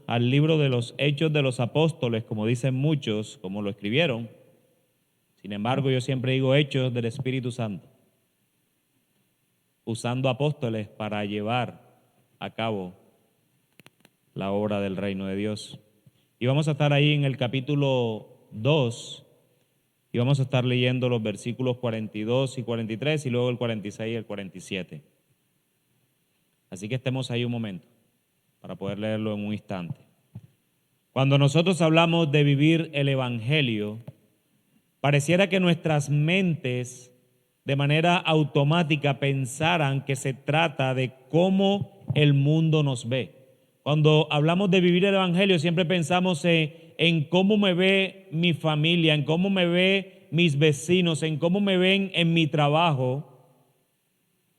al libro de los Hechos de los Apóstoles, como dicen muchos, como lo escribieron. Sin embargo, yo siempre digo Hechos del Espíritu Santo, usando apóstoles para llevar a cabo la obra del reino de Dios. Y vamos a estar ahí en el capítulo 2 y vamos a estar leyendo los versículos 42 y 43 y luego el 46 y el 47. Así que estemos ahí un momento para poder leerlo en un instante. Cuando nosotros hablamos de vivir el Evangelio, pareciera que nuestras mentes de manera automática pensaran que se trata de cómo el mundo nos ve. Cuando hablamos de vivir el Evangelio, siempre pensamos en cómo me ve mi familia, en cómo me ve mis vecinos, en cómo me ven en mi trabajo.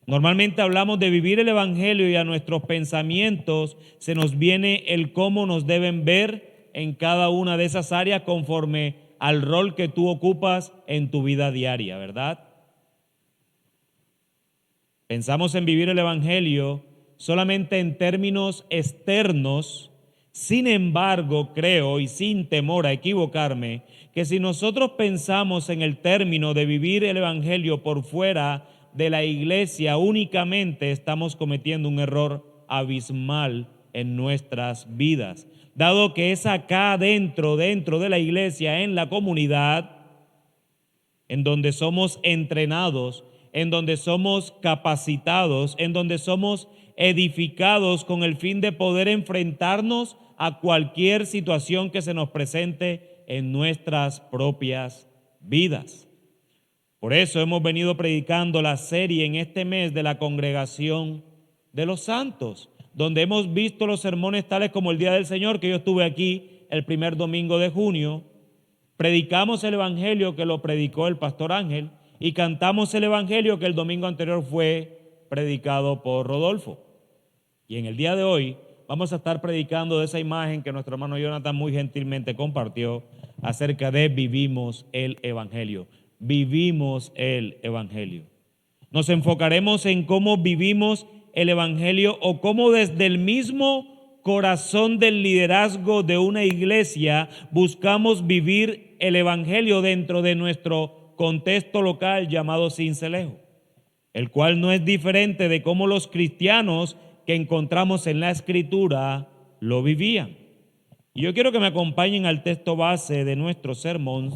Normalmente hablamos de vivir el Evangelio y a nuestros pensamientos se nos viene el cómo nos deben ver en cada una de esas áreas conforme al rol que tú ocupas en tu vida diaria, ¿verdad? Pensamos en vivir el Evangelio solamente en términos externos. Sin embargo, creo, y sin temor a equivocarme, que si nosotros pensamos en el término de vivir el Evangelio por fuera de la iglesia únicamente, estamos cometiendo un error abismal en nuestras vidas. Dado que es acá dentro de la iglesia, en la comunidad, en donde somos entrenados, en donde somos capacitados, en donde somos edificados con el fin de poder enfrentarnos a cualquier situación que se nos presente en nuestras propias vidas. Por eso hemos venido predicando la serie en este mes de la Congregación de los Santos, donde hemos visto los sermones tales como el Día del Señor, que yo estuve aquí el primer domingo de junio. Predicamos el Evangelio que lo predicó el pastor Ángel y cantamos el Evangelio que el domingo anterior fue predicado por Rodolfo. Y en el día de hoy vamos a estar predicando de esa imagen que nuestro hermano Jonathan muy gentilmente compartió acerca de vivimos el Evangelio. Vivimos el Evangelio. Nos enfocaremos en cómo vivimos el Evangelio o cómo desde el mismo corazón del liderazgo de una iglesia buscamos vivir el Evangelio dentro de nuestro contexto local llamado Sincelejo, el cual no es diferente de cómo los cristianos que encontramos en la Escritura lo vivían. Y yo quiero que me acompañen al texto base de nuestro sermón.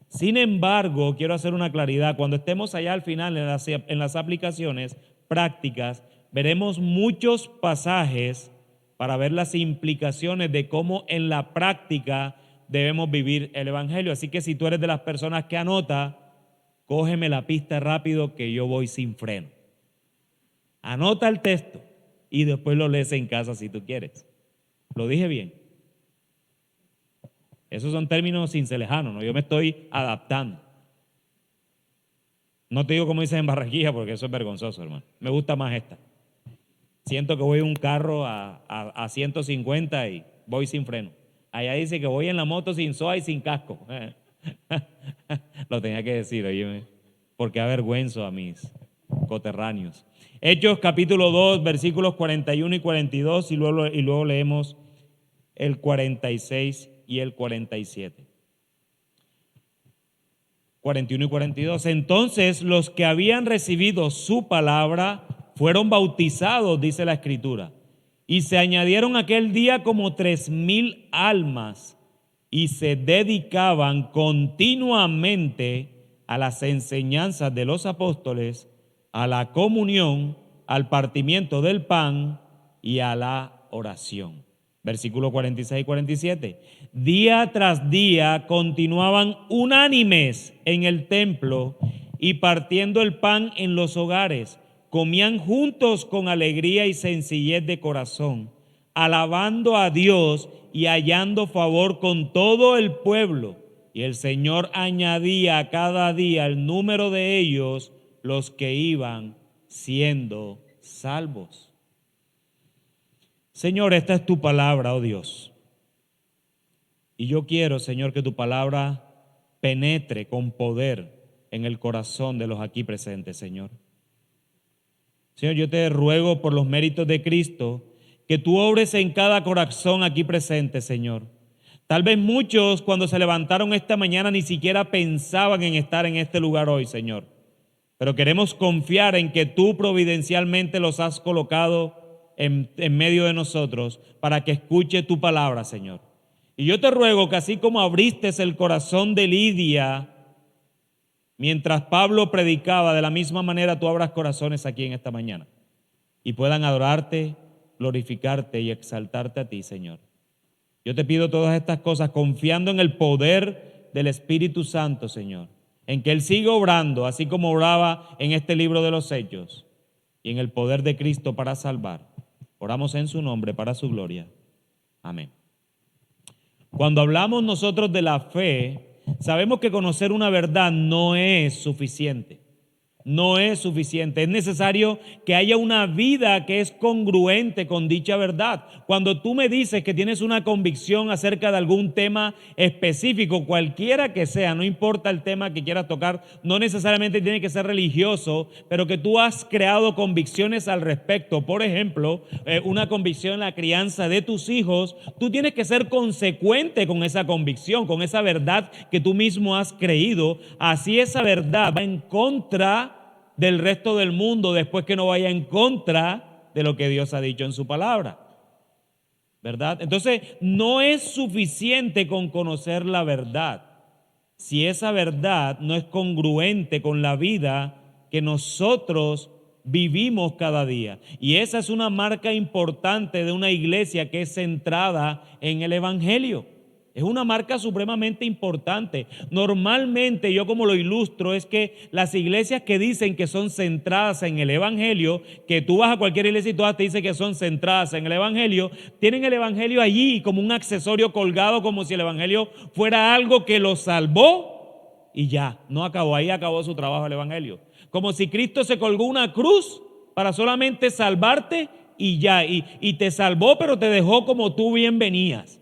Sin embargo, quiero hacer una claridad. Cuando estemos allá al final en las aplicaciones prácticas, veremos muchos pasajes para ver las implicaciones de cómo en la práctica debemos vivir el Evangelio. Así que si tú eres de las personas que anota, cógeme la pista rápido que yo voy sin freno. Anota el texto y después lo lees en casa si tú quieres. ¿Lo dije bien? Esos son términos cincelejanos, ¿no? Yo me estoy adaptando. No te digo como dicen en Barranquilla porque eso es vergonzoso, hermano. Me gusta más esta. Siento que voy en un carro a 150 y voy sin freno. Allá dice que voy en la moto sin SOA y sin casco. Lo tenía que decir, oye, porque avergüenzo a mis coterráneos. Hechos capítulo 2, versículos 41 y 42 y luego leemos el 46 y el 47. 41 y 42. Entonces los que habían recibido su palabra fueron bautizados, dice la Escritura, y se añadieron aquel día como 3,000 almas y se dedicaban continuamente a las enseñanzas de los apóstoles, a la comunión, al partimiento del pan y a la oración. Versículos 46 y 47. Día tras día continuaban unánimes en el templo y partiendo el pan en los hogares, comían juntos con alegría y sencillez de corazón, alabando a Dios y hallando favor con todo el pueblo. Y el Señor añadía cada día el número de ellos, los que iban siendo salvos. Señor, esta es tu palabra, oh Dios. Y yo quiero, Señor, que tu palabra penetre con poder en el corazón de los aquí presentes, Señor. Señor, yo te ruego por los méritos de Cristo que tú obres en cada corazón aquí presente, Señor. Tal vez muchos cuando se levantaron esta mañana ni siquiera pensaban en estar en este lugar hoy, Señor. Pero queremos confiar en que tú providencialmente los has colocado en medio de nosotros para que escuche tu palabra, Señor. Y yo te ruego que así como abriste el corazón de Lidia mientras Pablo predicaba, de la misma manera tú abras corazones aquí en esta mañana y puedan adorarte, glorificarte y exaltarte a ti, Señor. Yo te pido todas estas cosas confiando en el poder del Espíritu Santo, Señor, en que Él siga obrando, así como obraba en este libro de los Hechos, y en el poder de Cristo para salvar. Oramos en su nombre, para su gloria. Amén. Cuando hablamos nosotros de la fe, sabemos que conocer una verdad no es suficiente. No es suficiente, es necesario que haya una vida que es congruente con dicha verdad. Cuando tú me dices que tienes una convicción acerca de algún tema específico, cualquiera que sea, no importa el tema que quieras tocar, no necesariamente tiene que ser religioso, pero que tú has creado convicciones al respecto. Por ejemplo, una convicción en la crianza de tus hijos, tú tienes que ser consecuente con esa convicción, con esa verdad que tú mismo has creído. Así esa verdad va en contra del resto del mundo después que no vaya en contra de lo que Dios ha dicho en su palabra, ¿verdad? Entonces, no es suficiente con conocer la verdad si esa verdad no es congruente con la vida que nosotros vivimos cada día. Y esa es una marca importante de una iglesia que es centrada en el Evangelio. Es una marca supremamente importante. Normalmente, yo como lo ilustro, es que las iglesias que dicen que son centradas en el Evangelio, que tú vas a cualquier iglesia y todas te dicen que son centradas en el Evangelio, tienen el Evangelio allí como un accesorio colgado, como si el Evangelio fuera algo que los salvó y ya, no acabó, ahí acabó su trabajo el Evangelio. Como si Cristo se colgó una cruz para solamente salvarte y ya, y te salvó, pero te dejó como tú bien venías.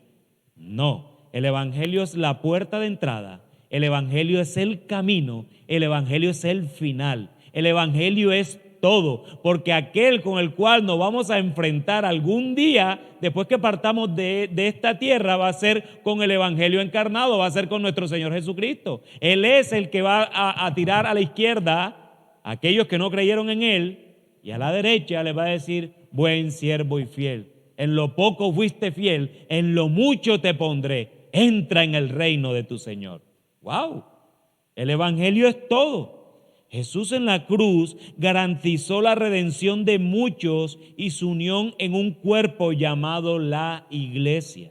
No. El Evangelio es la puerta de entrada, el Evangelio es el camino, el Evangelio es el final, el Evangelio es todo, porque aquel con el cual nos vamos a enfrentar algún día, después que partamos de esta tierra, va a ser con el Evangelio encarnado, va a ser con nuestro Señor Jesucristo. Él es el que va a tirar a la izquierda a aquellos que no creyeron en Él, y a la derecha le va a decir, buen siervo y fiel. En lo poco fuiste fiel, en lo mucho te pondré. Entra en el reino de tu Señor. ¡Wow! El Evangelio es todo. Jesús en la cruz garantizó la redención de muchos y su unión en un cuerpo llamado la iglesia.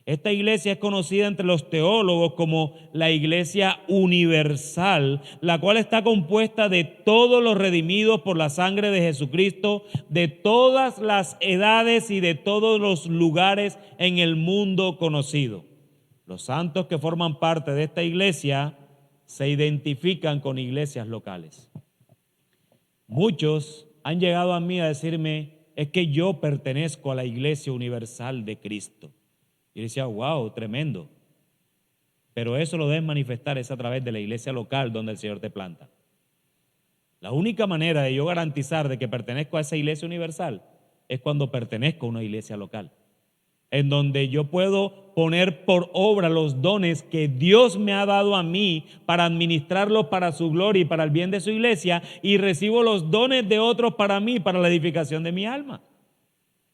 Esta iglesia es conocida entre los teólogos como la iglesia universal, la cual está compuesta de todos los redimidos por la sangre de Jesucristo, de todas las edades y de todos los lugares en el mundo conocido. Los santos que forman parte de esta iglesia se identifican con iglesias locales. Muchos han llegado a mí a decirme, es que yo pertenezco a la iglesia universal de Cristo. Y yo decía, wow, tremendo. Pero eso lo debes manifestar es a través de la iglesia local donde el Señor te planta. La única manera de yo garantizar de que pertenezco a esa iglesia universal es cuando pertenezco a una iglesia local, en donde yo puedo poner por obra los dones que Dios me ha dado a mí para administrarlos para su gloria y para el bien de su iglesia, y recibo los dones de otros para mí, para la edificación de mi alma.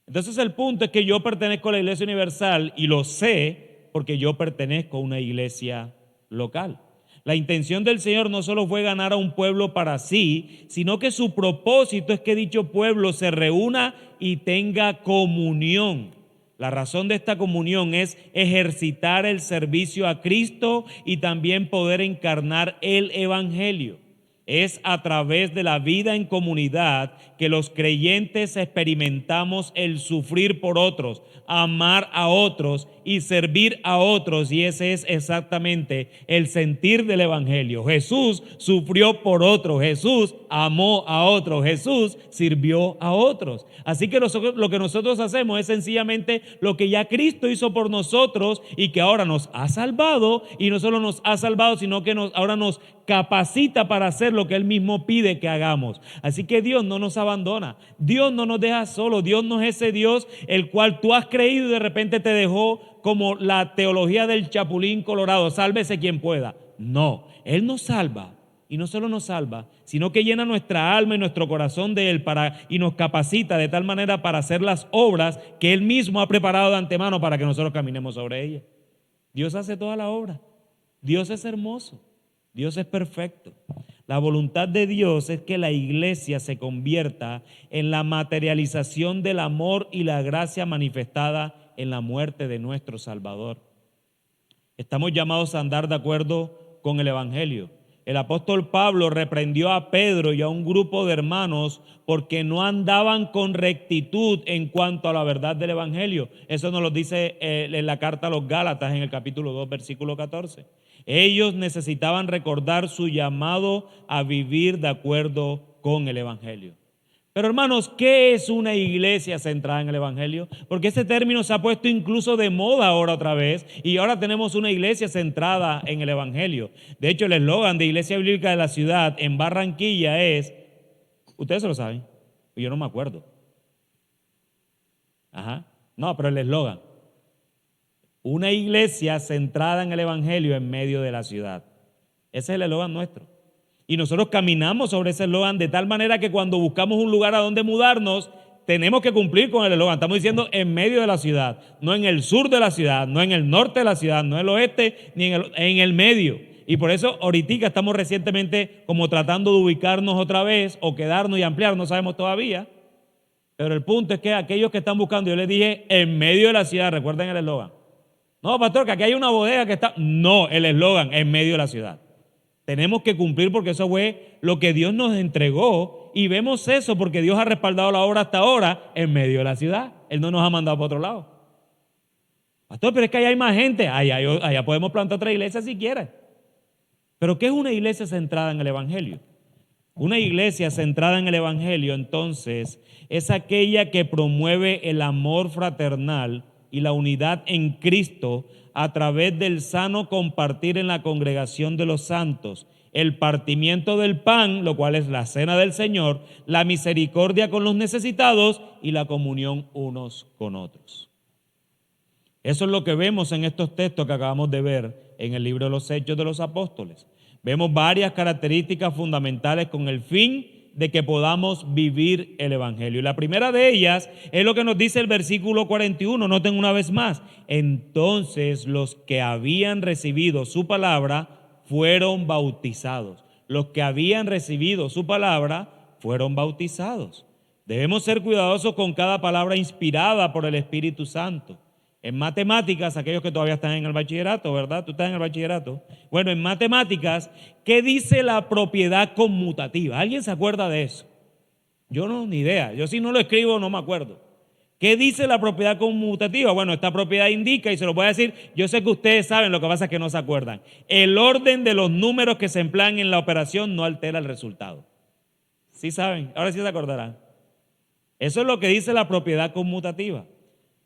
Entonces el punto es que yo pertenezco a la iglesia universal y lo sé porque yo pertenezco a una iglesia local. La intención del Señor no solo fue ganar a un pueblo para sí, sino que su propósito es que dicho pueblo se reúna y tenga comunión. La razón de esta comunión es ejercitar el servicio a Cristo y también poder encarnar el Evangelio. Es a través de la vida en comunidad que los creyentes experimentamos el sufrir por otros, amar a otros y servir a otros, y ese es exactamente el sentir del Evangelio. Jesús sufrió por otros, Jesús amó a otros, Jesús sirvió a otros. Así que lo que nosotros hacemos es sencillamente lo que ya Cristo hizo por nosotros y que ahora nos ha salvado, y no solo nos ha salvado, sino que ahora nos capacita para hacer lo que Él mismo pide que hagamos. Así que Dios no nos abandona, Dios no nos deja solos, Dios no es ese Dios el cual tú has creído y de repente te dejó como la teología del Chapulín Colorado, sálvese quien pueda. No, Él nos salva. Y no solo nos salva, sino que llena nuestra alma y nuestro corazón de Él y nos capacita de tal manera para hacer las obras que Él mismo ha preparado de antemano para que nosotros caminemos sobre ellas. Dios hace toda la obra. Dios es hermoso. Dios es perfecto. La voluntad de Dios es que la iglesia se convierta en la materialización del amor y la gracia manifestada en la muerte de nuestro Salvador. Estamos llamados a andar de acuerdo con el Evangelio. El apóstol Pablo reprendió a Pedro y a un grupo de hermanos porque no andaban con rectitud en cuanto a la verdad del Evangelio. Eso nos lo dice en la carta a los Gálatas en el capítulo 2, versículo 14. Ellos necesitaban recordar su llamado a vivir de acuerdo con el Evangelio. Pero hermanos, ¿qué es una iglesia centrada en el Evangelio? Porque ese término se ha puesto incluso de moda ahora otra vez y ahora tenemos una iglesia centrada en el Evangelio. De hecho, el eslogan de Iglesia Bíblica de la Ciudad en Barranquilla es, ustedes se lo saben, yo no me acuerdo. No, pero el eslogan, una iglesia centrada en el Evangelio en medio de la ciudad. Ese es el eslogan nuestro. Y nosotros caminamos sobre ese eslogan de tal manera que cuando buscamos un lugar a donde mudarnos, tenemos que cumplir con el eslogan. Estamos diciendo en medio de la ciudad, no en el sur de la ciudad, no en el norte de la ciudad, no en el oeste, ni en el medio. Y por eso ahorita estamos recientemente como tratando de ubicarnos otra vez o quedarnos y ampliar, no sabemos todavía. Pero el punto es que aquellos que están buscando, yo les dije en medio de la ciudad, recuerden el eslogan. No, pastor, que aquí hay una bodega que está... No, el eslogan en medio de la ciudad. Tenemos que cumplir porque eso fue lo que Dios nos entregó y vemos eso porque Dios ha respaldado la obra hasta ahora en medio de la ciudad. Él no nos ha mandado para otro lado. Pastor, pero es que allá hay más gente. Allá podemos plantar otra iglesia si quiere. Pero ¿qué es una iglesia centrada en el Evangelio? Una iglesia centrada en el Evangelio, entonces, es aquella que promueve el amor fraternal y la unidad en Cristo a través del sano compartir en la congregación de los santos, el partimiento del pan, lo cual es la cena del Señor, la misericordia con los necesitados y la comunión unos con otros. Eso es lo que vemos en estos textos que acabamos de ver en el libro de los Hechos de los Apóstoles. Vemos varias características fundamentales con el fin de que podamos vivir el Evangelio. Y la primera de ellas es lo que nos dice el versículo 41, noten una vez más. Entonces los que habían recibido su palabra fueron bautizados. Los que habían recibido su palabra fueron bautizados. Debemos ser cuidadosos con cada palabra inspirada por el Espíritu Santo. En matemáticas, aquellos que todavía están en el bachillerato, ¿verdad? Tú estás en el bachillerato. Bueno, en matemáticas, ¿qué dice la propiedad conmutativa? ¿Alguien se acuerda de eso? Yo no, ni idea. Yo si no lo escribo no me acuerdo. ¿Qué dice la propiedad conmutativa? Bueno, esta propiedad indica, y se lo voy a decir, yo sé que ustedes saben, lo que pasa es que no se acuerdan. El orden de los números que se emplean en la operación no altera el resultado. ¿Sí saben? Ahora sí se acordarán. Eso es lo que dice la propiedad conmutativa.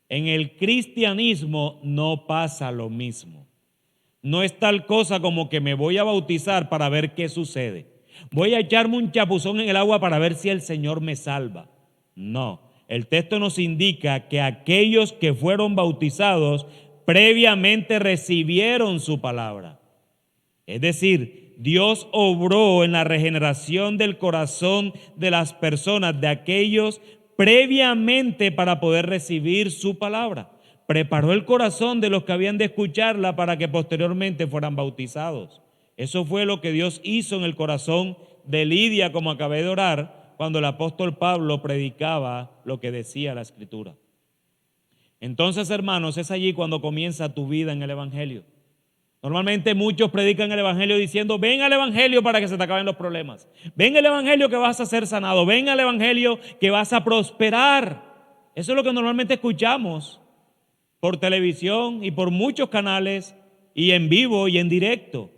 En el cristianismo no pasa lo mismo. No es tal cosa como que me voy a bautizar para ver qué sucede. Voy a echarme un chapuzón en el agua para ver si el Señor me salva. No, el texto nos indica que aquellos que fueron bautizados previamente recibieron su palabra. Es decir, Dios obró en la regeneración del corazón de las personas, de aquellos previamente para poder recibir su palabra. Preparó el corazón de los que habían de escucharla para que posteriormente fueran bautizados. Eso fue lo que Dios hizo en el corazón de Lidia, como acabé de orar, cuando el apóstol Pablo predicaba lo que decía la Escritura. Entonces, hermanos, es allí cuando comienza tu vida en el Evangelio. Normalmente muchos predican el Evangelio diciendo, ven al Evangelio para que se te acaben los problemas. Ven al Evangelio que vas a ser sanado. Ven al Evangelio que vas a prosperar. Eso es lo que normalmente escuchamos por televisión y por muchos canales y en vivo y en directo.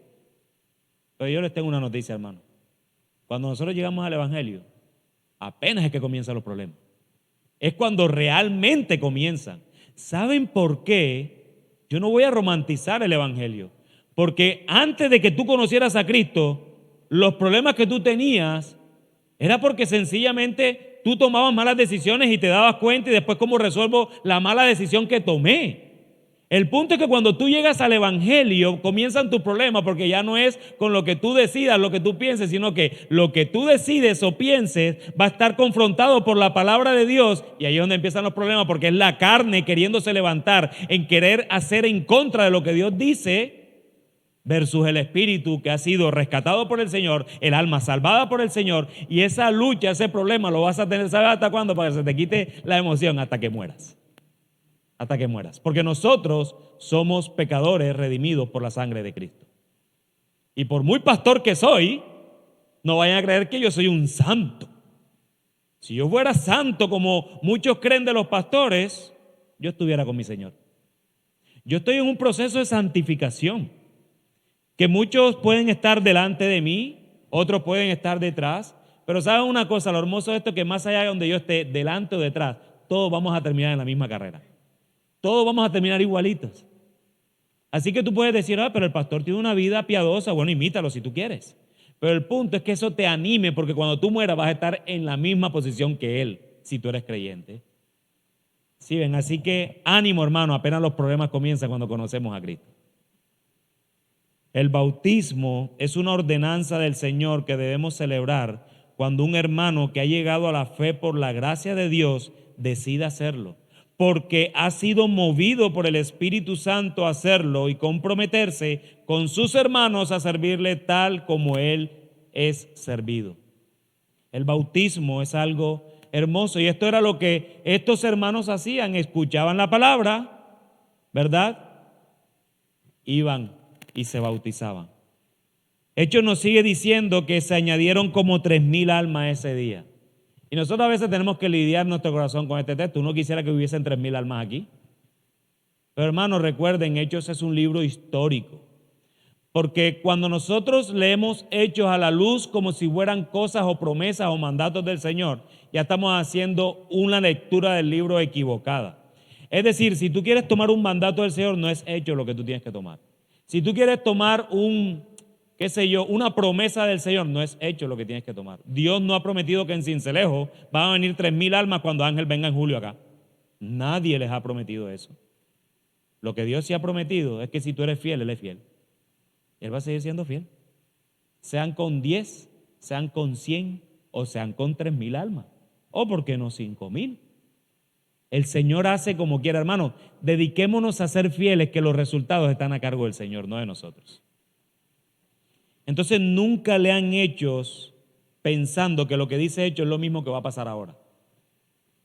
Pero yo les tengo una noticia, hermano. Cuando nosotros llegamos al Evangelio, apenas es que comienzan los problemas. Es cuando realmente comienzan. ¿Saben por qué? Yo no voy a romantizar el Evangelio, porque antes de que tú conocieras a Cristo, los problemas que tú tenías era porque sencillamente tú tomabas malas decisiones y te dabas cuenta y después cómo resuelvo la mala decisión que tomé. El punto es que cuando tú llegas al evangelio comienzan tus problemas, porque ya no es con lo que tú decidas, lo que tú pienses, sino que lo que tú decides o pienses va a estar confrontado por la palabra de Dios, y ahí es donde empiezan los problemas, porque es la carne queriéndose levantar en querer hacer en contra de lo que Dios dice, versus el espíritu que ha sido rescatado por el Señor, el alma salvada por el Señor, y esa lucha, ese problema lo vas a tener, ¿sabes hasta cuándo? Para que se te quite la emoción, hasta que mueras. Hasta que mueras. Porque nosotros somos pecadores redimidos por la sangre de Cristo. Y por muy pastor que soy, no vayan a creer que yo soy un santo. Si yo fuera santo como muchos creen de los pastores, yo estuviera con mi Señor. Yo estoy en un proceso de santificación, que muchos pueden estar delante de mí, otros pueden estar detrás, pero ¿saben una cosa? Lo hermoso de esto es que más allá de donde yo esté, delante o detrás, todos vamos a terminar en la misma carrera. Todos vamos a terminar igualitos. Así que tú puedes decir, pero el pastor tiene una vida piadosa. Bueno, imítalo si tú quieres. Pero el punto es que eso te anime, porque cuando tú mueras vas a estar en la misma posición que él, si tú eres creyente. ¿Sí ven? Así que ánimo, hermano, apenas los problemas comienzan cuando conocemos a Cristo. El bautismo es una ordenanza del Señor que debemos celebrar cuando un hermano que ha llegado a la fe por la gracia de Dios decide hacerlo, porque ha sido movido por el Espíritu Santo a hacerlo y comprometerse con sus hermanos a servirle tal como Él es servido. El bautismo es algo hermoso, y esto era lo que estos hermanos hacían: escuchaban la palabra, ¿verdad? Iban y se bautizaban. Hechos nos sigue diciendo que se añadieron como 3,000 almas ese día. Y nosotros a veces tenemos que lidiar nuestro corazón con este texto. Uno quisiera que hubiesen 3,000 almas aquí. Pero hermanos, recuerden, Hechos es un libro histórico. Porque cuando nosotros leemos Hechos a la luz como si fueran cosas o promesas o mandatos del Señor, ya estamos haciendo una lectura del libro equivocada. Es decir, si tú quieres tomar un mandato del Señor, no es Hechos lo que tú tienes que tomar. Si tú quieres tomar una promesa del Señor, no es Hechos lo que tienes que tomar. Dios no ha prometido que en Sincelejo van a venir 3,000 almas cuando Ángel venga en julio acá. Nadie les ha prometido eso. Lo que Dios sí ha prometido es que si tú eres fiel, Él es fiel. Él va a seguir siendo fiel. Sean con 10, sean con 100 o sean con 3,000 almas. O por qué no 5,000. El Señor hace como quiera, hermano. Dediquémonos a ser fieles, que los resultados están a cargo del Señor, no de nosotros. Entonces nunca lean Hechos pensando que lo que dice Hechos es lo mismo que va a pasar ahora.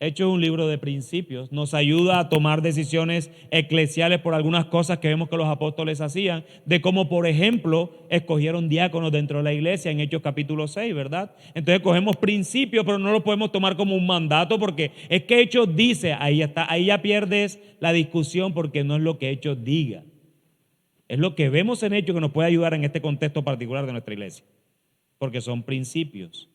Hechos es un libro de principios, nos ayuda a tomar decisiones eclesiales por algunas cosas que vemos que los apóstoles hacían, de cómo, por ejemplo, escogieron diáconos dentro de la iglesia en Hechos capítulo 6, ¿verdad? Entonces cogemos principios, pero no lo podemos tomar como un mandato, porque es que Hechos dice, ahí ya pierdes la discusión, porque no es lo que Hechos diga. Es lo que vemos en Hechos que nos puede ayudar en este contexto particular de nuestra iglesia, porque son principios.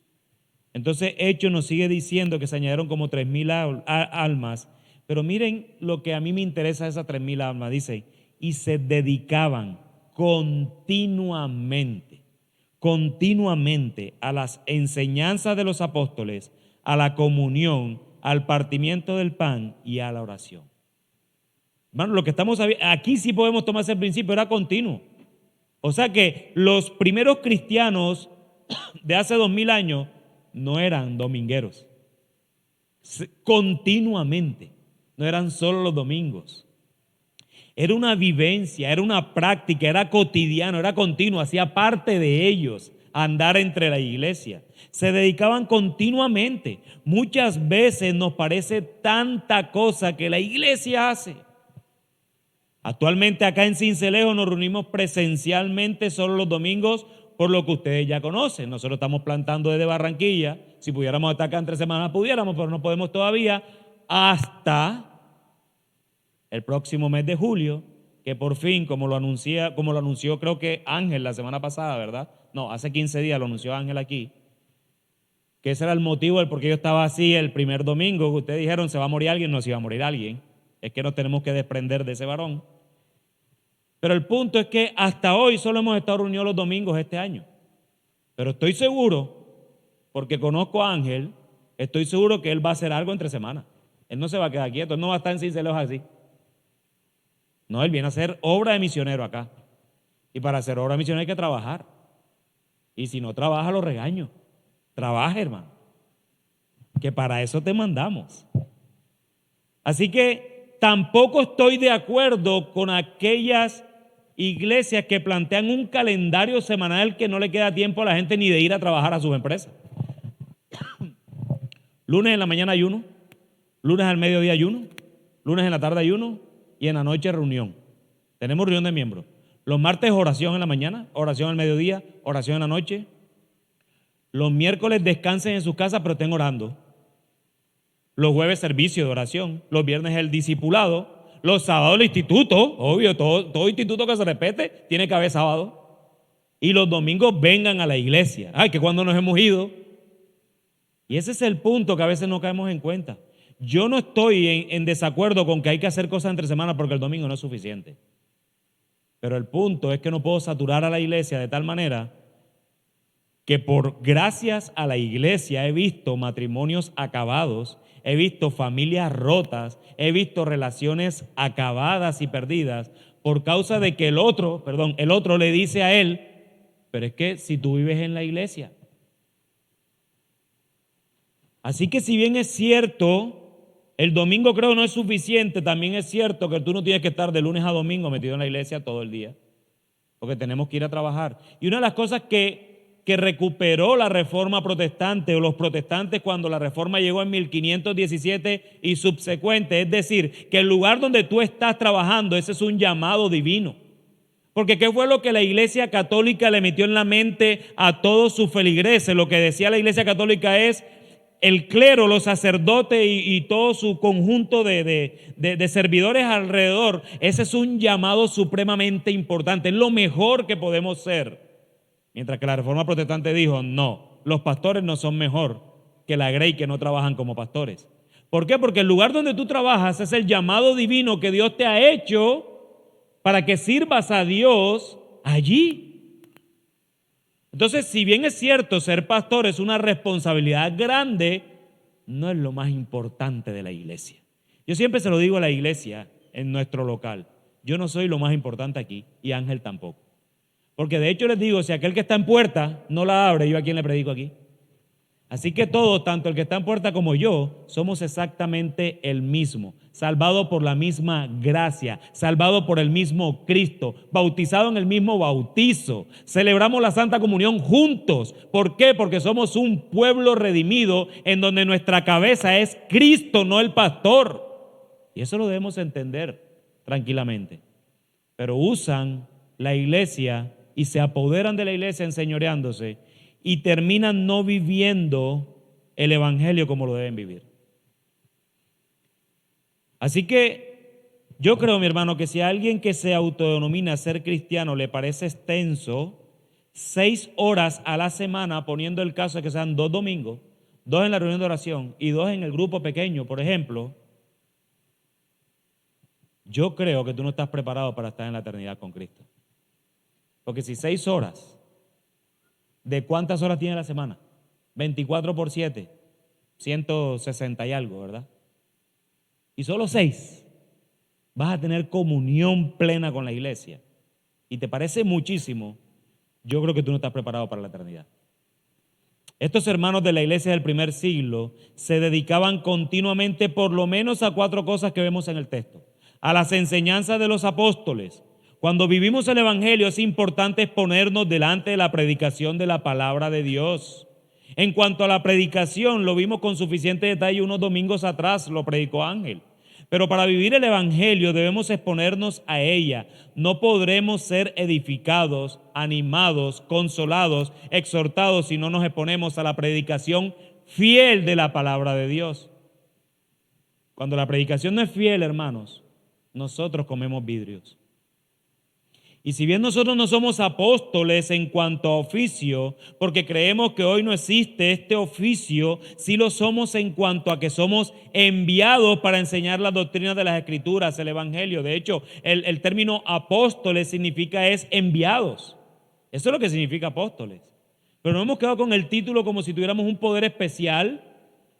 Entonces Hechos nos sigue diciendo que se añadieron como 3,000 almas, pero miren lo que a mí me interesa de esas 3,000 almas. Dice, y se dedicaban continuamente a las enseñanzas de los apóstoles, a la comunión, al partimiento del pan y a la oración. Hermano, lo que estamos aquí sí podemos tomar ese principio, era continuo. O sea que los primeros cristianos de hace 2,000 años no eran domingueros. Continuamente, no eran solo los domingos. Era una vivencia, era una práctica, era cotidiano, era continuo, hacía parte de ellos andar entre la iglesia. Se dedicaban continuamente. Muchas veces nos parece tanta cosa que la iglesia hace. Actualmente acá en Sincelejo nos reunimos presencialmente solo los domingos, por lo que ustedes ya conocen. Nosotros estamos plantando desde Barranquilla. Si pudiéramos estar acá en 3 semanas pudiéramos, pero no podemos todavía, hasta el próximo mes de julio, que por fin, como lo anunció creo que Ángel la semana pasada, ¿verdad? No, hace 15 días lo anunció Ángel aquí, que ese era el motivo del por qué yo estaba así el primer domingo, que ustedes dijeron se va a morir alguien. No se iba a morir alguien, es que nos tenemos que desprender de ese varón. Pero el punto es que hasta hoy solo hemos estado reunidos los domingos este año. Pero estoy seguro, porque conozco a Ángel, estoy seguro que él va a hacer algo entre semanas. Él no se va a quedar quieto, él no va a estar en Cincelos así. No, él viene a hacer obra de misionero acá. Y para hacer obra de misionero hay que trabajar. Y si no trabaja, lo regaño. Trabaja, hermano. Que para eso te mandamos. Así que tampoco estoy de acuerdo con aquellas iglesias que plantean un calendario semanal que no le queda tiempo a la gente ni de ir a trabajar a sus empresas. Lunes en la mañana ayuno, lunes al mediodía ayuno, lunes en la tarde ayuno y en la noche reunión. Tenemos reunión de miembros. Los martes oración en la mañana, oración al mediodía, oración en la noche. Los miércoles descansen en sus casas, pero estén orando. Los jueves servicio de oración, los viernes el discipulado, los sábados el instituto, obvio, todo instituto que se repite tiene que haber sábado. Y los domingos vengan a la iglesia. Ay, que cuando nos hemos ido. Y ese es el punto que a veces no caemos en cuenta. Yo no estoy en desacuerdo con que hay que hacer cosas entre semanas porque el domingo no es suficiente. Pero el punto es que no puedo saturar a la iglesia de tal manera que por gracias a la iglesia he visto matrimonios acabados, he visto familias rotas, he visto relaciones acabadas y perdidas por causa de que el otro le dice a él, pero es que si tú vives en la iglesia. Así que si bien es cierto, el domingo creo no es suficiente, también es cierto que tú no tienes que estar de lunes a domingo metido en la iglesia todo el día, porque tenemos que ir a trabajar. Y una de las cosas que recuperó la reforma protestante o los protestantes cuando la reforma llegó en 1517 y subsecuente, es decir, que el lugar donde tú estás trabajando, ese es un llamado divino. Porque ¿qué fue lo que la Iglesia Católica le metió en la mente a todos sus feligreses? Lo que decía la Iglesia Católica es el clero, los sacerdotes y todo su conjunto de servidores alrededor. Ese es un llamado supremamente importante, es lo mejor que podemos ser. Mientras que la Reforma Protestante dijo, no, los pastores no son mejor que la grey que no trabajan como pastores. ¿Por qué? Porque el lugar donde tú trabajas es el llamado divino que Dios te ha hecho para que sirvas a Dios allí. Entonces, si bien es cierto, ser pastor es una responsabilidad grande, no es lo más importante de la iglesia. Yo siempre se lo digo a la iglesia en nuestro local, yo no soy lo más importante aquí y Ángel tampoco. Porque de hecho les digo, si aquel que está en puerta no la abre, ¿yo a quién le predico aquí? Así que todos, tanto el que está en puerta como yo, somos exactamente el mismo, salvado por la misma gracia, salvado por el mismo Cristo, bautizado en el mismo bautizo. Celebramos la Santa Comunión juntos. ¿Por qué? Porque somos un pueblo redimido en donde nuestra cabeza es Cristo, no el pastor. Y eso lo debemos entender tranquilamente. Pero usan la iglesia y se apoderan de la iglesia enseñoreándose y terminan no viviendo el evangelio como lo deben vivir. Así que yo creo, mi hermano, que si a alguien que se autodenomina ser cristiano le parece extenso, 6 horas a la semana, poniendo el caso de que sean 2 domingos, 2 en la reunión de oración y 2 en el grupo pequeño, por ejemplo, yo creo que tú no estás preparado para estar en la eternidad con Cristo. Porque si 6 horas, ¿de cuántas horas tiene la semana? 24 por 7, 160 y algo, ¿verdad? Y solo 6 vas a tener comunión plena con la iglesia. Y te parece muchísimo, yo creo que tú no estás preparado para la eternidad. Estos hermanos de la iglesia del primer siglo se dedicaban continuamente por lo menos a 4 cosas que vemos en el texto. A las enseñanzas de los apóstoles. Cuando vivimos el evangelio es importante exponernos delante de la predicación de la palabra de Dios. En cuanto a la predicación, lo vimos con suficiente detalle unos domingos atrás, lo predicó Ángel. Pero para vivir el evangelio debemos exponernos a ella. No podremos ser edificados, animados, consolados, exhortados si no nos exponemos a la predicación fiel de la palabra de Dios. Cuando la predicación no es fiel, hermanos, nosotros comemos vidrios. Y si bien nosotros no somos apóstoles en cuanto a oficio, porque creemos que hoy no existe este oficio, sí lo somos en cuanto a que somos enviados para enseñar las doctrinas de las Escrituras, el Evangelio. De hecho, el término apóstoles significa es enviados. Eso es lo que significa apóstoles. Pero nos hemos quedado con el título como si tuviéramos un poder especial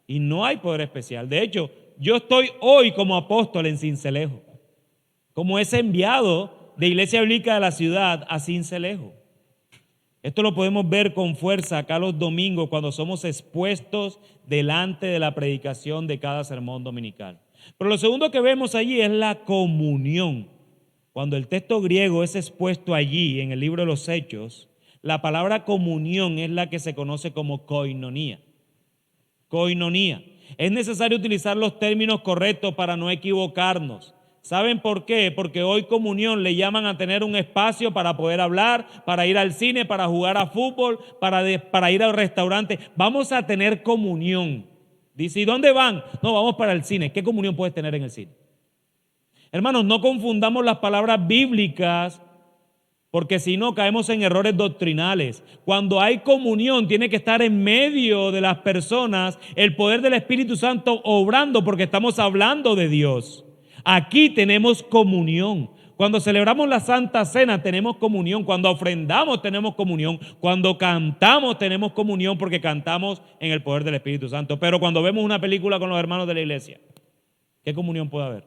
y no hay poder especial. De hecho, yo estoy hoy como apóstol en Sincelejo, como ese enviado de Iglesia Bíblica de la ciudad a Sincelejo. Esto lo podemos ver con fuerza acá los domingos cuando somos expuestos delante de la predicación de cada sermón dominical. Pero lo segundo que vemos allí es la comunión. Cuando el texto griego es expuesto allí en el libro de los Hechos, la palabra comunión es la que se conoce como koinonía. Koinonía. Es necesario utilizar los términos correctos para no equivocarnos. ¿Saben por qué? Porque hoy comunión le llaman a tener un espacio para poder hablar, para ir al cine, para jugar a fútbol, para ir al restaurante. Vamos a tener comunión. Dice, ¿y dónde van? No, vamos para el cine. ¿Qué comunión puedes tener en el cine? Hermanos, no confundamos las palabras bíblicas, porque si no caemos en errores doctrinales. Cuando hay comunión tiene que estar en medio de las personas el poder del Espíritu Santo obrando, porque estamos hablando de Dios. Aquí tenemos comunión. Cuando celebramos la Santa Cena tenemos comunión. Cuando ofrendamos tenemos comunión. Cuando cantamos tenemos comunión porque cantamos en el poder del Espíritu Santo. Pero cuando vemos una película con los hermanos de la iglesia, ¿qué comunión puede haber?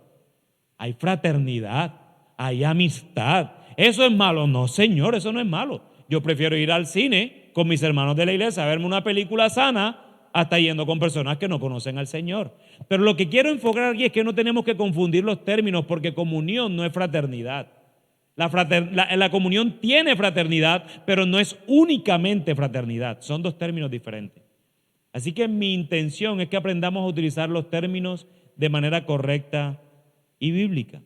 Hay fraternidad, hay amistad. ¿Eso es malo? No, Señor, eso no es malo. Yo prefiero ir al cine con mis hermanos de la iglesia a verme una película sana hasta yendo con personas que no conocen al Señor. Pero lo que quiero enfocar aquí es que no tenemos que confundir los términos, porque comunión no es fraternidad. La comunión tiene fraternidad, pero no es únicamente fraternidad. Son dos términos diferentes. Así que mi intención es que aprendamos a utilizar los términos de manera correcta y bíblica.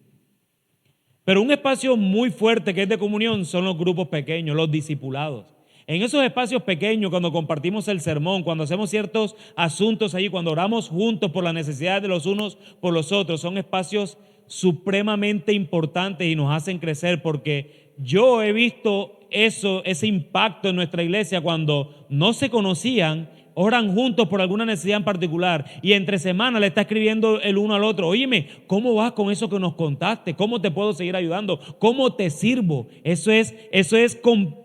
Pero un espacio muy fuerte que es de comunión son los grupos pequeños, los discipulados. En esos espacios pequeños, cuando compartimos el sermón, cuando hacemos ciertos asuntos allí, cuando oramos juntos por las necesidades de los unos por los otros, son espacios supremamente importantes y nos hacen crecer, porque yo he visto ese impacto en nuestra iglesia cuando no se conocían, oran juntos por alguna necesidad en particular y entre semanas le está escribiendo el uno al otro, óyeme, ¿cómo vas con eso que nos contaste? ¿Cómo te puedo seguir ayudando? ¿Cómo te sirvo? Eso es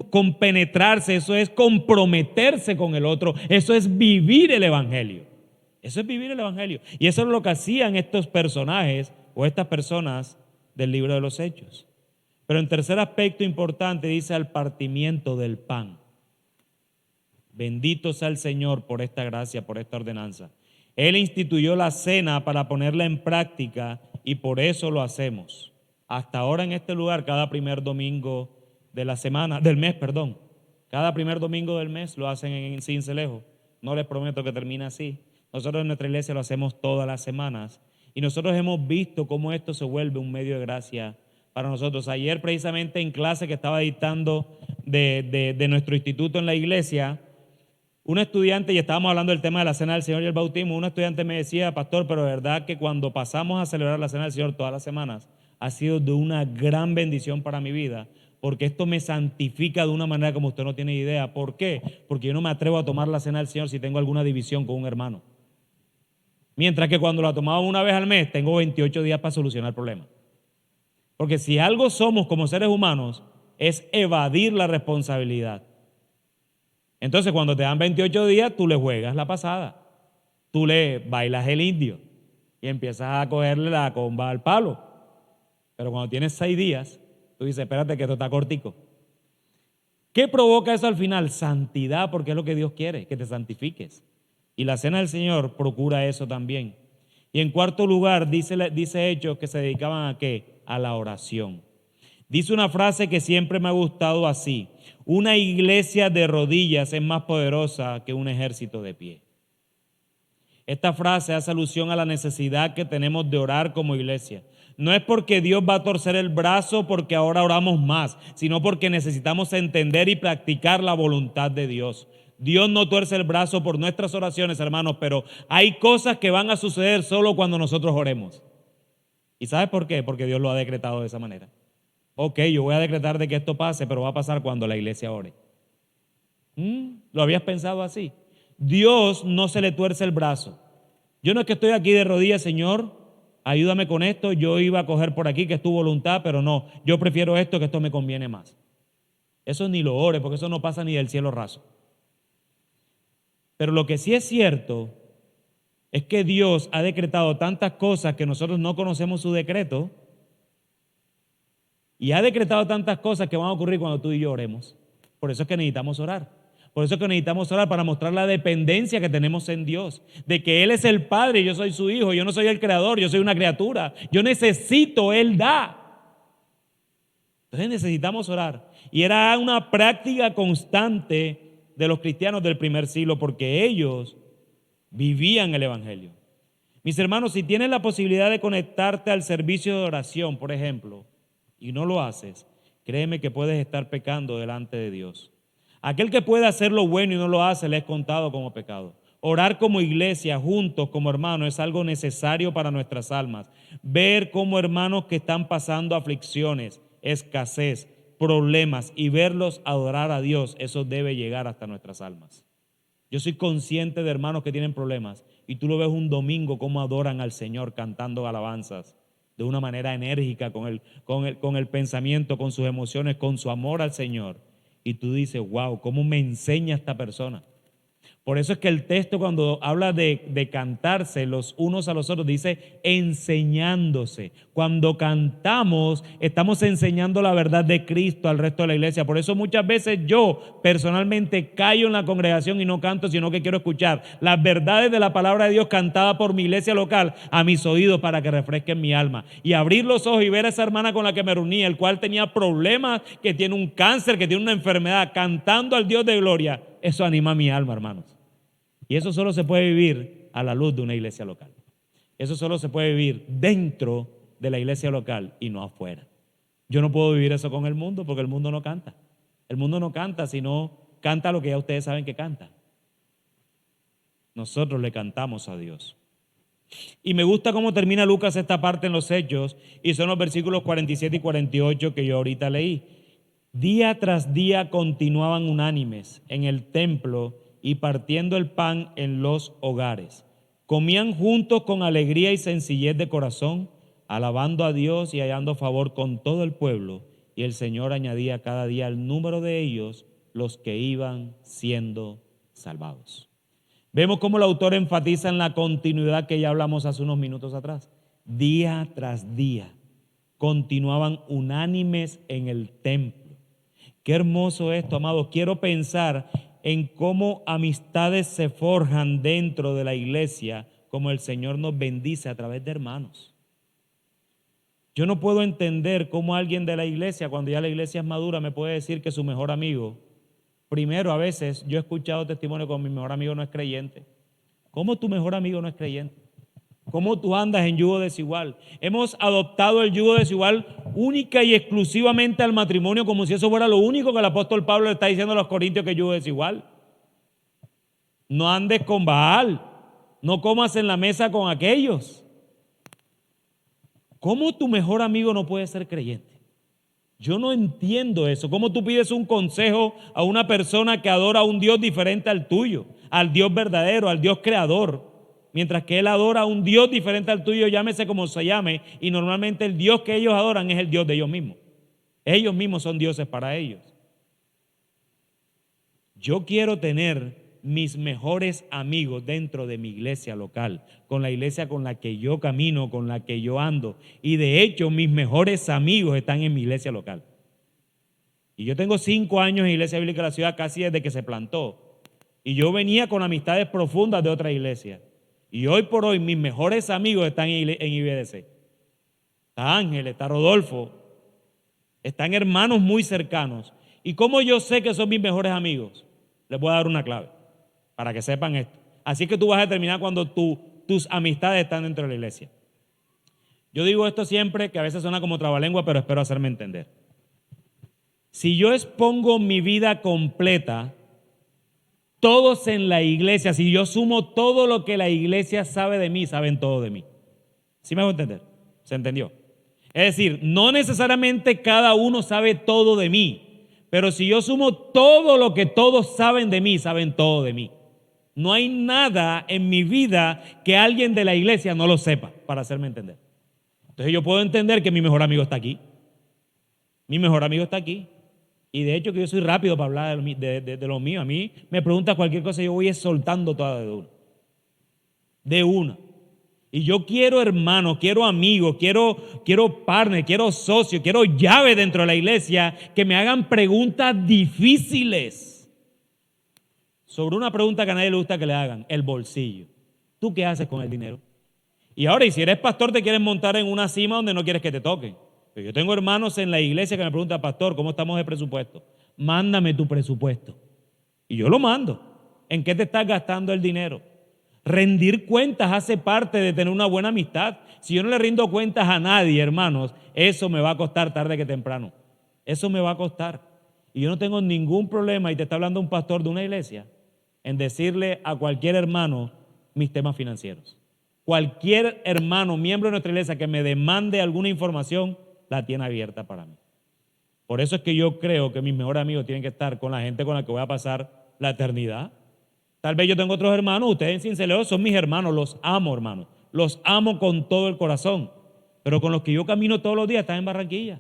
compenetrarse, eso es comprometerse con el otro, eso es vivir el evangelio. Eso es vivir el evangelio. Y eso es lo que hacían estos personajes o estas personas del libro de los Hechos. Pero en tercer aspecto importante dice al partimiento del pan. Bendito sea el Señor por esta gracia, por esta ordenanza. Él instituyó la cena para ponerla en práctica y por eso lo hacemos. Hasta ahora en este lugar, cada primer domingo del mes, cada primer domingo del mes lo hacen en Sincelejo. No les prometo que termine así. Nosotros en nuestra iglesia lo hacemos todas las semanas y nosotros hemos visto cómo esto se vuelve un medio de gracia para nosotros. Ayer precisamente en clase que estaba dictando de nuestro instituto en la iglesia, un estudiante, y estábamos hablando del tema de la Cena del Señor y el bautismo, un estudiante me decía, pastor, pero de verdad que cuando pasamos a celebrar la Cena del Señor todas las semanas, ha sido de una gran bendición para mi vida, porque esto me santifica de una manera como usted no tiene idea. ¿Por qué? Porque yo no me atrevo a tomar la Cena del Señor si tengo alguna división con un hermano. Mientras que cuando la tomaba una vez al mes, tengo 28 días para solucionar el problema. Porque si algo somos como seres humanos, es evadir la responsabilidad. Entonces, cuando te dan 28 días, tú le juegas la pasada. Tú le bailas el indio y empiezas a cogerle la comba al palo. Pero cuando tienes 6 días, tú dices, espérate que esto está cortico. ¿Qué provoca eso al final? Santidad, porque es lo que Dios quiere, que te santifiques. Y la Cena del Señor procura eso también. Y en cuarto lugar, dice Hechos que se dedicaban ¿a qué? A la oración. Dice una frase que siempre me ha gustado así: una iglesia de rodillas es más poderosa que un ejército de pie. Esta frase hace alusión a la necesidad que tenemos de orar como iglesia. No es porque Dios va a torcer el brazo porque ahora oramos más, sino porque necesitamos entender y practicar la voluntad de Dios. Dios no tuerce el brazo por nuestras oraciones, hermanos, pero hay cosas que van a suceder solo cuando nosotros oremos. ¿Y sabes por qué? Porque Dios lo ha decretado de esa manera. Ok, yo voy a decretar de que esto pase, pero va a pasar cuando la iglesia ore. ¿Lo habías pensado así? Dios no se le tuerce el brazo. Yo no es que estoy aquí de rodillas, Señor, ayúdame con esto, yo iba a coger por aquí que es tu voluntad, pero no, yo prefiero esto, que esto me conviene más. Eso ni lo ore, porque eso no pasa ni del cielo raso. Pero lo que sí es cierto es que Dios ha decretado tantas cosas que nosotros no conocemos su decreto, y ha decretado tantas cosas que van a ocurrir cuando tú y yo oremos. Por eso es que necesitamos orar. Por eso es que necesitamos orar, para mostrar la dependencia que tenemos en Dios, de que Él es el Padre y yo soy su hijo. Yo no soy el creador, yo soy una criatura. Yo necesito, Él da. Entonces necesitamos orar. Y era una práctica constante de los cristianos del primer siglo, porque ellos vivían el Evangelio. Mis hermanos, si tienes la posibilidad de conectarte al servicio de oración, por ejemplo, y no lo haces, créeme que puedes estar pecando delante de Dios. Aquel que puede hacer lo bueno y no lo hace, le es contado como pecado. Orar como iglesia, juntos, como hermanos, es algo necesario para nuestras almas. Ver como hermanos que están pasando aflicciones, escasez, problemas, y verlos adorar a Dios, eso debe llegar hasta nuestras almas. Yo soy consciente de hermanos que tienen problemas, y tú lo ves un domingo cómo adoran al Señor cantando alabanzas de una manera enérgica, con el pensamiento, con sus emociones, con su amor al Señor. Y tú dices, wow, ¿cómo me enseña esta persona? Por eso es que el texto, cuando habla de cantarse los unos a los otros, dice enseñándose. Cuando cantamos, estamos enseñando la verdad de Cristo al resto de la iglesia. Por eso muchas veces yo personalmente callo en la congregación y no canto, sino que quiero escuchar las verdades de la palabra de Dios cantada por mi iglesia local a mis oídos, para que refresquen mi alma. Y abrir los ojos y ver a esa hermana con la que me reuní, el cual tenía problemas, que tiene un cáncer, que tiene una enfermedad, cantando al Dios de gloria. Eso anima a mi alma, hermanos. Y eso solo se puede vivir a la luz de una iglesia local. Eso solo se puede vivir dentro de la iglesia local y no afuera. Yo no puedo vivir eso con el mundo, porque el mundo no canta. El mundo no canta, sino canta lo que ya ustedes saben que canta. Nosotros le cantamos a Dios. Y me gusta cómo termina Lucas esta parte en los Hechos, y son los versículos 47 y 48 que yo ahorita leí. Día tras día continuaban unánimes en el templo y partiendo el pan en los hogares. Comían juntos con alegría y sencillez de corazón, alabando a Dios y hallando favor con todo el pueblo. Y el Señor añadía cada día al número de ellos los que iban siendo salvados. Vemos cómo el autor enfatiza en la continuidad que ya hablamos hace unos minutos atrás. Día tras día continuaban unánimes en el templo. Qué hermoso esto, amados. Quiero pensar en cómo amistades se forjan dentro de la iglesia, como el Señor nos bendice a través de hermanos. Yo no puedo entender cómo alguien de la iglesia, cuando ya la iglesia es madura, me puede decir que su mejor amigo, primero, a veces yo he escuchado testimonios con mi mejor amigo no es creyente. ¿Cómo tu mejor amigo no es creyente? ¿Cómo tú andas en yugo desigual? Hemos adoptado el yugo desigual única y exclusivamente al matrimonio, como si eso fuera lo único que el apóstol Pablo le está diciendo a los corintios, que yugo desigual. No andes con Baal, no comas en la mesa con aquellos. ¿Cómo tu mejor amigo no puede ser creyente? Yo no entiendo eso. ¿Cómo tú pides un consejo a una persona que adora a un Dios diferente al tuyo, al Dios verdadero, al Dios creador? Mientras que él adora a un Dios diferente al tuyo, llámese como se llame, y normalmente el Dios que ellos adoran es el Dios de ellos mismos. Ellos mismos son dioses para ellos. Yo quiero tener mis mejores amigos dentro de mi iglesia local, con la iglesia con la que yo camino, con la que yo ando. Y de hecho, mis mejores amigos están en mi iglesia local. Y yo tengo 5 años en Iglesia Bíblica de la Ciudad, casi desde que se plantó. Y yo venía con amistades profundas de otra iglesia. Y hoy por hoy mis mejores amigos están en IBDC. Está Ángel, está Rodolfo, están hermanos muy cercanos. ¿Y cómo yo sé que son mis mejores amigos? Les voy a dar una clave para que sepan esto. Así que tú vas a determinar cuando tus amistades están dentro de la iglesia. Yo digo esto siempre, que a veces suena como trabalengua, pero espero hacerme entender. Si yo expongo mi vida completa, todos en la iglesia, si yo sumo todo lo que la iglesia sabe de mí, saben todo de mí. ¿Sí me hago entender? ¿Se entendió? Es decir, no necesariamente cada uno sabe todo de mí, pero si yo sumo todo lo que todos saben de mí, saben todo de mí. No hay nada en mi vida que alguien de la iglesia no lo sepa, para hacerme entender. Entonces yo puedo entender que mi mejor amigo está aquí. Mi mejor amigo está aquí. Y de hecho que yo soy rápido para hablar de lo mío. A mí me pregunta cualquier cosa y yo voy soltando toda de una. De una. Y yo quiero hermanos, quiero amigos, quiero partner, quiero socio, quiero llave dentro de la iglesia que me hagan preguntas difíciles. Sobre una pregunta que a nadie le gusta que le hagan, el bolsillo. ¿Tú qué haces con el dinero? Y ahora, y si eres pastor, te quieres montar en una cima donde no quieres que te toquen. Pero yo tengo hermanos en la iglesia que me preguntan, pastor, ¿cómo estamos de presupuesto? Mándame tu presupuesto. Y yo lo mando. ¿En qué te estás gastando el dinero? Rendir cuentas hace parte de tener una buena amistad. Si yo no le rindo cuentas a nadie, hermanos, eso me va a costar tarde que temprano. Eso me va a costar. Y yo no tengo ningún problema, y te está hablando un pastor de una iglesia, en decirle a cualquier hermano mis temas financieros. Cualquier hermano, miembro de nuestra iglesia que me demande alguna información, la tiene abierta para mí. Por eso es que yo creo que mis mejores amigos tienen que estar con la gente con la que voy a pasar la eternidad. Tal vez yo tengo otros hermanos, ustedes en Cincelejo son mis hermanos, los amo, hermanos. Los amo con todo el corazón. Pero con los que yo camino todos los días están en Barranquilla.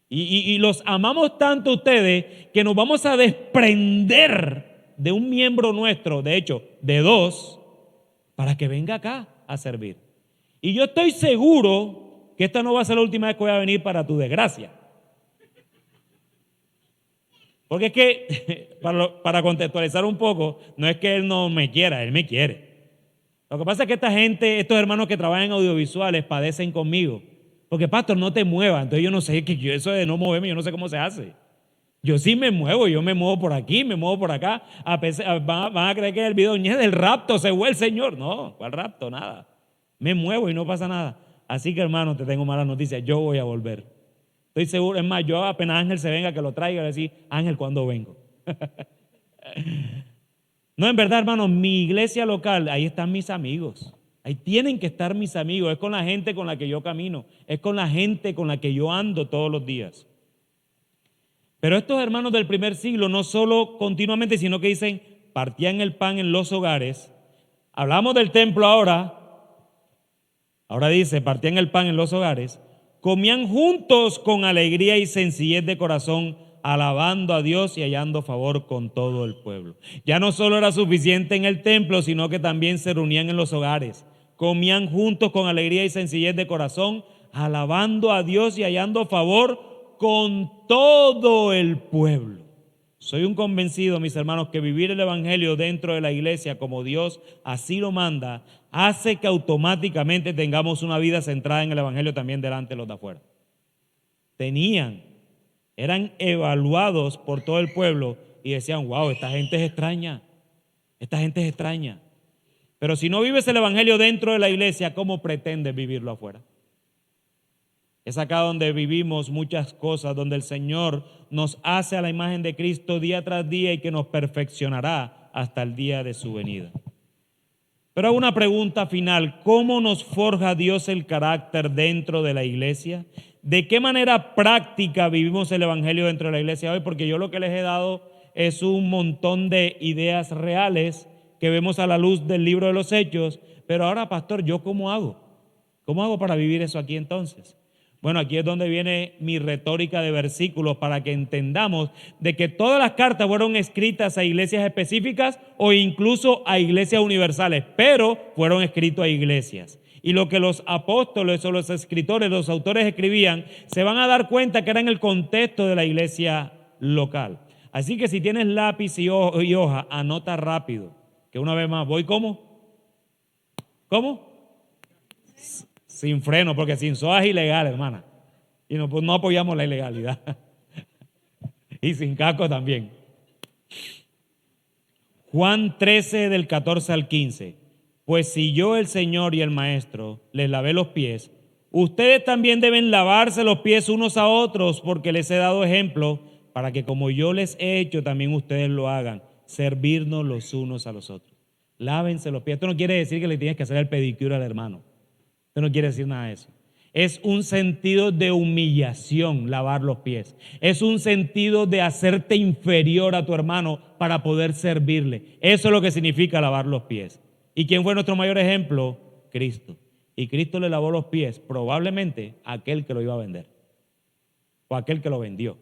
Y los amamos tanto ustedes que nos vamos a desprender de un miembro nuestro, de hecho, de dos, para que venga acá a servir. Y yo estoy seguro que esta no va a ser la última vez que voy a venir, para tu desgracia. Porque es que, para contextualizar un poco, no es que él no me quiera, él me quiere. Lo que pasa es que esta gente, estos hermanos que trabajan en audiovisuales, padecen conmigo. Porque, pastor, no te muevas. Entonces yo no sé, eso de no moverme, yo no sé cómo se hace. Yo sí me muevo, yo me muevo por aquí, me muevo por acá. Van a creer que el video del rapto se fue el Señor. No, ¿cuál rapto? Nada. Me muevo y no pasa nada. Así que, hermano, te tengo malas noticias. Yo voy a volver. Estoy seguro. Es más, yo apenas Ángel se venga, que lo traiga, le decir, Ángel, ¿cuándo vengo? No, en verdad, hermano, mi iglesia local, ahí están mis amigos. Ahí tienen que estar mis amigos. Es con la gente con la que yo camino. Es con la gente con la que yo ando todos los días. Pero estos hermanos del primer siglo no solo continuamente, sino que dicen, partían el pan en los hogares. Hablamos del templo ahora. Ahora dice, partían el pan en los hogares. Comían juntos con alegría y sencillez de corazón, alabando a Dios y hallando favor con todo el pueblo. Ya no solo era suficiente en el templo, sino que también se reunían en los hogares. Comían juntos con alegría y sencillez de corazón, alabando a Dios y hallando favor con todo el pueblo. Soy un convencido, mis hermanos, que vivir el evangelio dentro de la iglesia como Dios así lo manda, hace que automáticamente tengamos una vida centrada en el evangelio también delante de los de afuera. Eran evaluados por todo el pueblo y decían, wow, esta gente es extraña, esta gente es extraña. Pero si no vives el evangelio dentro de la iglesia, ¿cómo pretendes vivirlo afuera? Es acá donde vivimos muchas cosas, donde el Señor nos hace a la imagen de Cristo día tras día y que nos perfeccionará hasta el día de su venida. Pero hago una pregunta final: ¿cómo nos forja Dios el carácter dentro de la iglesia? ¿De qué manera práctica vivimos el evangelio dentro de la iglesia hoy? Porque yo lo que les he dado es un montón de ideas reales que vemos a la luz del libro de los Hechos. Pero ahora, pastor, ¿yo cómo hago? ¿Cómo hago para vivir eso aquí entonces? Bueno, aquí es donde viene mi retórica de versículos para que entendamos de que todas las cartas fueron escritas a iglesias específicas o incluso a iglesias universales, pero fueron escritos a iglesias. Y lo que los apóstoles o los escritores, los autores escribían, se van a dar cuenta que era en el contexto de la iglesia local. Así que si tienes lápiz y hoja, anota rápido. Que una vez más, ¿voy cómo? ¿Cómo? Sin freno, porque sin soda es ilegal, hermana. Y no apoyamos la ilegalidad. Y sin casco también. Juan 13, del 14 al 15. Pues si yo, el Señor y el Maestro, les lavé los pies, ustedes también deben lavarse los pies unos a otros, porque les he dado ejemplo para que como yo les he hecho, también ustedes lo hagan. Servirnos los unos a los otros. Lávense los pies. Esto no quiere decir que le tienes que hacer el pedicure al hermano. Esto no quiere decir nada de eso. Es un sentido de humillación lavar los pies. Es un sentido de hacerte inferior a tu hermano para poder servirle. Eso es lo que significa lavar los pies. ¿Y quién fue nuestro mayor ejemplo? Cristo. Y Cristo le lavó los pies probablemente a aquel que lo iba a vender o a aquel que lo vendió.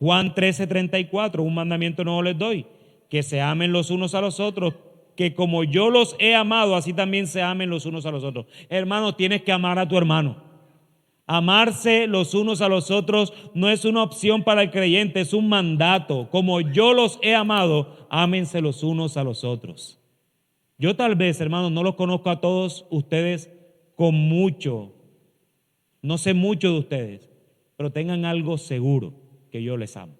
Juan 13:34, un mandamiento nuevo les doy, que se amen los unos a los otros, que como yo los he amado, así también se amen los unos a los otros. Hermano, tienes que amar a tu hermano. Amarse los unos a los otros no es una opción para el creyente, es un mandato. Como yo los he amado, ámense los unos a los otros. Yo tal vez, hermanos, no los conozco a todos ustedes con mucho, no sé mucho de ustedes, pero tengan algo seguro, que yo les amo.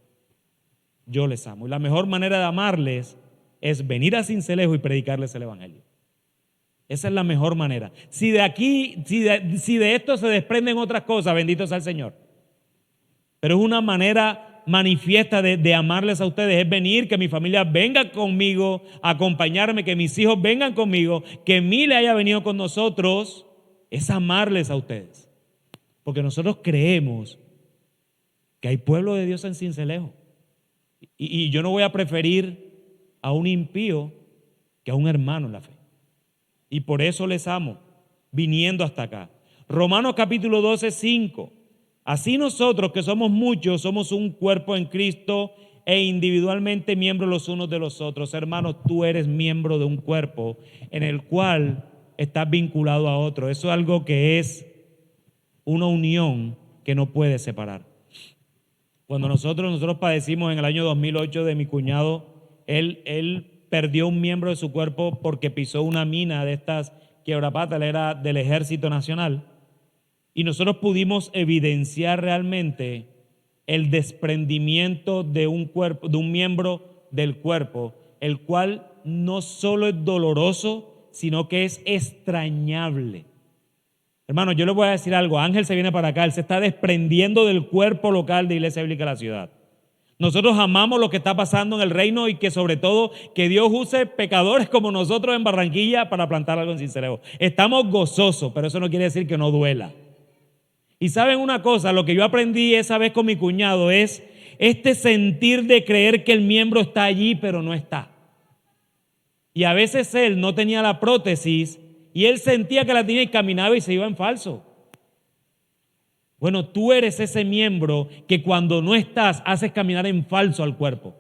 Yo les amo. Y la mejor manera de amarles es venir a Sincelejo y predicarles el evangelio. Esa es la mejor manera. Si de esto se desprenden otras cosas, bendito sea el Señor. Pero es una manera manifiesta de amarles a ustedes. Es venir, que mi familia venga conmigo, acompañarme, que mis hijos vengan conmigo, que Mile haya venido con nosotros. Es amarles a ustedes. Porque nosotros creemos que hay pueblo de Dios en Sincelejo. Y yo no voy a preferir a un impío que a un hermano en la fe. Y por eso les amo, viniendo hasta acá. Romanos capítulo 12:5. Así nosotros, que somos muchos, somos un cuerpo en Cristo e individualmente miembros los unos de los otros. Hermanos, tú eres miembro de un cuerpo en el cual estás vinculado a otro. Eso es algo que es una unión que no puede separar. Cuando nosotros padecimos en el año 2008 de mi cuñado, él perdió un miembro de su cuerpo porque pisó una mina de estas quebrapatas. Él era del Ejército Nacional. Y nosotros pudimos evidenciar realmente el desprendimiento de un cuerpo, de un miembro del cuerpo, el cual no solo es doloroso, sino que es extrañable. Hermano, yo les voy a decir algo. Ángel se viene para acá, él se está desprendiendo del cuerpo local de Iglesia Bíblica de la ciudad. Nosotros amamos lo que está pasando en el reino y que sobre todo que Dios use pecadores como nosotros en Barranquilla para plantar algo en Sincelejo. Estamos gozosos, pero eso no quiere decir que no duela. Y saben una cosa, lo que yo aprendí esa vez con mi cuñado es este sentir de creer que el miembro está allí, pero no está. Y a veces él no tenía la prótesis y él sentía que la tenía y caminaba y se iba en falso. Bueno, tú eres ese miembro que cuando no estás haces caminar en falso al cuerpo.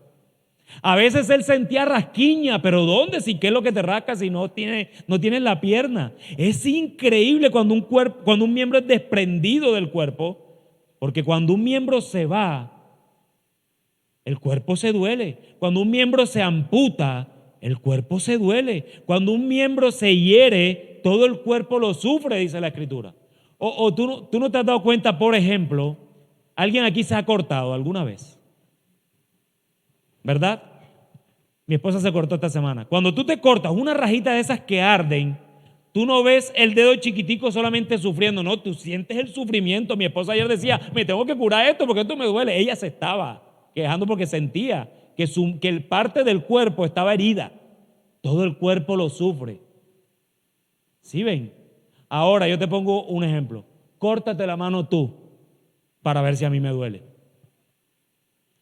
A veces él sentía rasquiña, pero ¿dónde? Si qué es lo que te rasca si no tienes la pierna. Es increíble cuando un miembro es desprendido del cuerpo, porque cuando un miembro se va, el cuerpo se duele. Cuando un miembro se amputa, el cuerpo se duele. Cuando un miembro se hiere, todo el cuerpo lo sufre, dice la Escritura. O tú no te has dado cuenta, por ejemplo, alguien aquí se ha cortado alguna vez, ¿verdad? Mi esposa se cortó esta semana. Cuando tú te cortas una rajita de esas que arden, tú no ves el dedo chiquitico solamente sufriendo, no, tú sientes el sufrimiento. Mi esposa ayer decía, me tengo que curar esto porque esto me duele. Ella se estaba quejando porque sentía que el parte del cuerpo estaba herida. Todo el cuerpo lo sufre. ¿Sí ven? Ahora yo te pongo un ejemplo. Córtate la mano tú para ver si a mí me duele.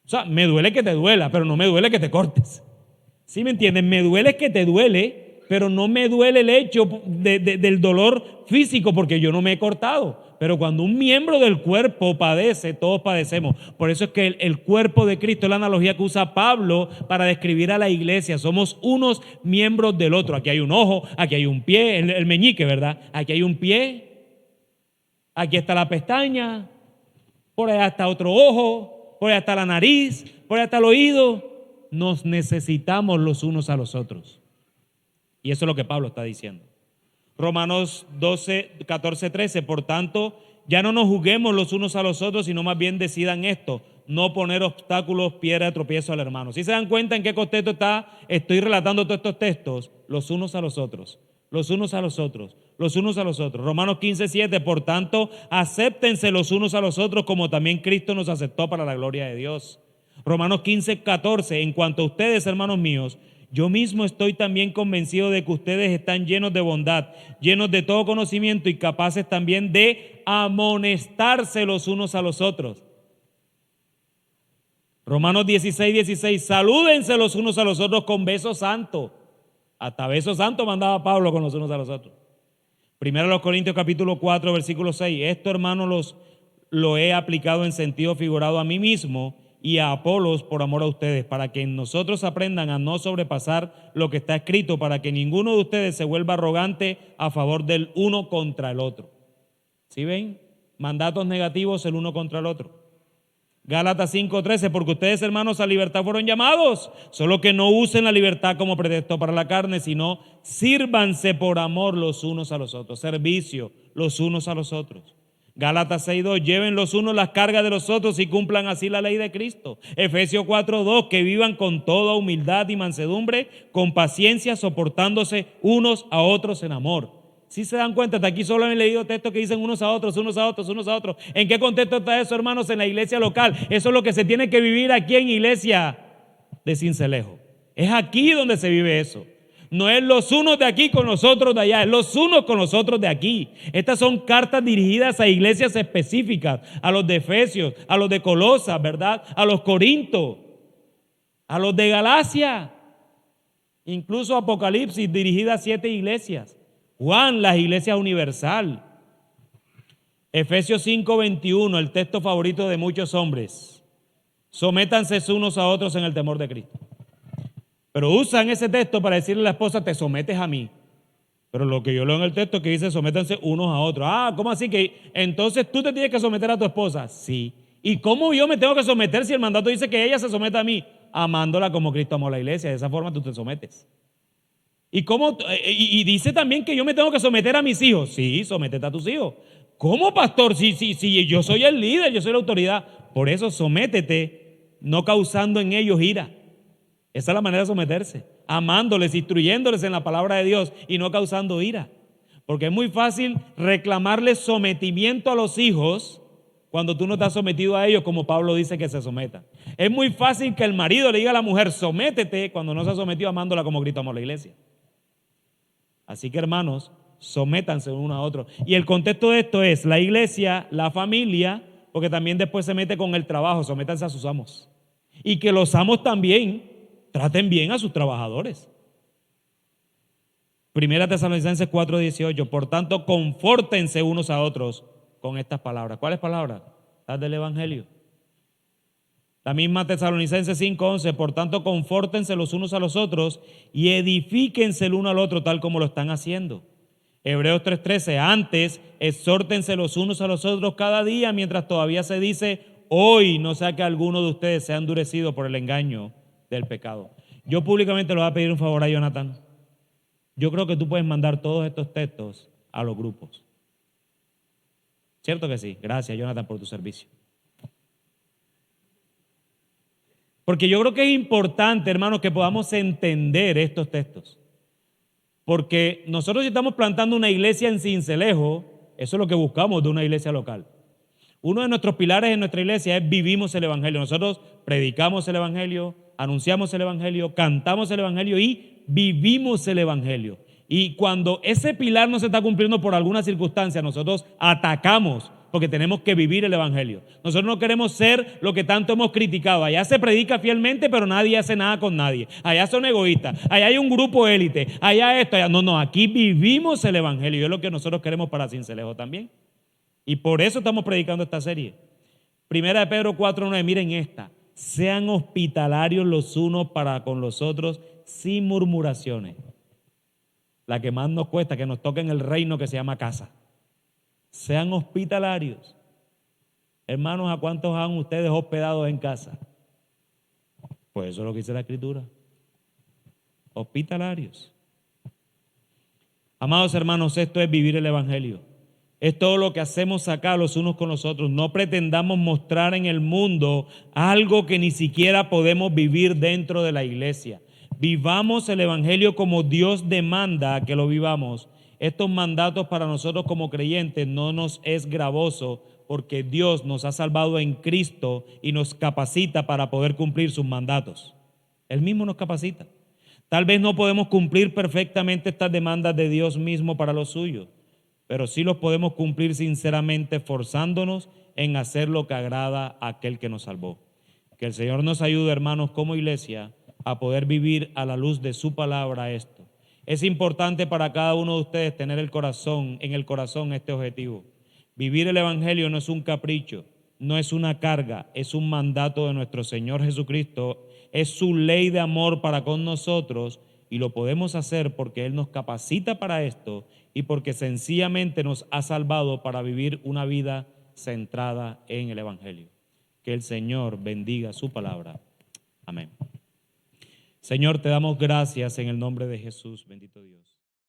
O sea, me duele que te duela, pero no me duele que te cortes. ¿Sí me entienden? Me duele que te duele, pero no me duele el hecho del dolor físico porque yo no me he cortado. Pero cuando un miembro del cuerpo padece, todos padecemos. Por eso es que el cuerpo de Cristo es la analogía que usa Pablo para describir a la iglesia. Somos unos miembros del otro. Aquí hay un ojo, aquí hay un pie, el meñique, ¿verdad? Aquí hay un pie, aquí está la pestaña, por allá está otro ojo, por allá está la nariz, por allá está el oído. Nos necesitamos los unos a los otros. Y eso es lo que Pablo está diciendo. Romanos 12, 14, 13. Por tanto, ya no nos juzguemos los unos a los otros, sino más bien decidan esto: no poner obstáculos, piedra de tropiezo al hermano. ¿Sí se dan cuenta en qué contexto estoy relatando todos estos textos? Los unos a los otros, los unos a los otros, los unos a los otros. Romanos 15, 7. Por tanto, acéptense los unos a los otros como también Cristo nos aceptó para la gloria de Dios. Romanos 15, 14. En cuanto a ustedes, hermanos míos, yo mismo estoy también convencido de que ustedes están llenos de bondad, llenos de todo conocimiento y capaces también de amonestarse los unos a los otros. Romanos 16, 16. Salúdense los unos a los otros con beso santo. Hasta beso santo mandaba Pablo con los unos a los otros. Primero a los Corintios capítulo 4, versículo 6. Esto, hermanos, lo he aplicado en sentido figurado a mí mismo, y a Apolos por amor a ustedes, para que nosotros aprendan a no sobrepasar lo que está escrito, para que ninguno de ustedes se vuelva arrogante a favor del uno contra el otro. ¿Sí ven? Mandatos negativos el uno contra el otro. Gálatas 5:13, porque ustedes, hermanos, a libertad fueron llamados, solo que no usen la libertad como pretexto para la carne, sino sírvanse por amor los unos a los otros, servicio los unos a los otros. Gálatas 6:2, lleven los unos las cargas de los otros y cumplan así la ley de Cristo. Efesios 4:2, que vivan con toda humildad y mansedumbre, con paciencia, soportándose unos a otros en amor. Si se dan cuenta, hasta aquí solo han leído textos que dicen unos a otros, unos a otros, unos a otros. ¿En qué contexto está eso, hermanos? En la iglesia local. Eso es lo que se tiene que vivir aquí en Iglesia de Sincelejo. Es aquí donde se vive eso. No es los unos de aquí con los otros de allá, es los unos con los otros de aquí. Estas son cartas dirigidas a iglesias específicas, a los de Efesios, a los de Colosas, ¿verdad? A los Corintos, a los de Galacia, incluso Apocalipsis dirigida a 7 iglesias. Juan, las iglesias universal. Efesios 5:21, el texto favorito de muchos hombres. Sométanse unos a otros en el temor de Cristo. Pero usan ese texto para decirle a la esposa, te sometes a mí. Pero lo que yo leo en el texto es que dice, sométanse unos a otros. Ah, ¿cómo así? Que entonces tú te tienes que someter a tu esposa. Sí. ¿Y cómo yo me tengo que someter si el mandato dice que ella se someta a mí? Amándola como Cristo amó a la iglesia. De esa forma tú te sometes. Y dice también que yo me tengo que someter a mis hijos. Sí, sométete a tus hijos. ¿Cómo, pastor? Si yo soy el líder, yo soy la autoridad. Por eso sométete, no causando en ellos ira. Esa es la manera de someterse. Amándoles, instruyéndoles en la palabra de Dios y no causando ira. Porque es muy fácil reclamarles sometimiento a los hijos cuando tú no estás sometido a ellos, como Pablo dice que se sometan. Es muy fácil que el marido le diga a la mujer, sométete, cuando no se ha sometido amándola como Cristo amó a la iglesia. Así que, hermanos, sométanse uno a otro. Y el contexto de esto es la iglesia, la familia, porque también después se mete con el trabajo, sométanse a sus amos. Y que los amos también traten bien a sus trabajadores. Primera Tesalonicenses 4:18, por tanto, confórtense unos a otros con estas palabras. ¿Cuáles palabras? Las del Evangelio. La misma Tesalonicenses 5:11, por tanto, confórtense los unos a los otros y edifíquense el uno al otro tal como lo están haciendo. Hebreos 3:13, antes, exhórtense los unos a los otros cada día mientras todavía se dice, hoy, no sea que alguno de ustedes sea endurecido por el engaño del pecado. Yo públicamente le voy a pedir un favor a Jonathan. Yo creo que tú puedes mandar todos estos textos a los grupos. ¿Cierto que sí? Gracias, Jonathan, por tu servicio. Porque yo creo que es importante, hermanos, que podamos entender estos textos. Porque nosotros si estamos plantando una iglesia en Sincelejo, eso es lo que buscamos de una iglesia local. Uno de nuestros pilares en nuestra iglesia es vivimos el Evangelio. Nosotros predicamos el Evangelio, anunciamos el Evangelio, cantamos el Evangelio y vivimos el Evangelio. Y cuando ese pilar no se está cumpliendo por alguna circunstancia, nosotros atacamos porque tenemos que vivir el Evangelio. Nosotros no queremos ser lo que tanto hemos criticado. Allá se predica fielmente, pero nadie hace nada con nadie. Allá son egoístas. Allá hay un grupo élite. Allá esto, allá. No, aquí vivimos el Evangelio. Y es lo que nosotros queremos para Sincelejo también. Y por eso estamos predicando esta serie. Primera de Pedro 4:9, miren esta. Sean hospitalarios los unos para con los otros sin murmuraciones. La que más nos cuesta, que nos toque en el reino que se llama casa. Sean hospitalarios. Hermanos, ¿a cuántos han ustedes hospedado en casa? Pues eso es lo que dice la Escritura. Hospitalarios. Amados hermanos, esto es vivir el Evangelio. Es todo lo que hacemos acá los unos con los otros. No pretendamos mostrar en el mundo algo que ni siquiera podemos vivir dentro de la iglesia. Vivamos el Evangelio como Dios demanda que lo vivamos. Estos mandatos para nosotros como creyentes no nos es gravoso porque Dios nos ha salvado en Cristo y nos capacita para poder cumplir sus mandatos. Él mismo nos capacita. Tal vez no podemos cumplir perfectamente estas demandas de Dios mismo para los suyos, pero sí los podemos cumplir sinceramente esforzándonos en hacer lo que agrada a aquel que nos salvó. Que el Señor nos ayude, hermanos, como iglesia, a poder vivir a la luz de su palabra esto. Es importante para cada uno de ustedes tener en el corazón este objetivo. Vivir el Evangelio no es un capricho, no es una carga, es un mandato de nuestro Señor Jesucristo, es su ley de amor para con nosotros y lo podemos hacer porque Él nos capacita para esto y porque sencillamente nos ha salvado para vivir una vida centrada en el Evangelio. Que el Señor bendiga su palabra. Amén. Señor, te damos gracias en el nombre de Jesús, bendito Dios.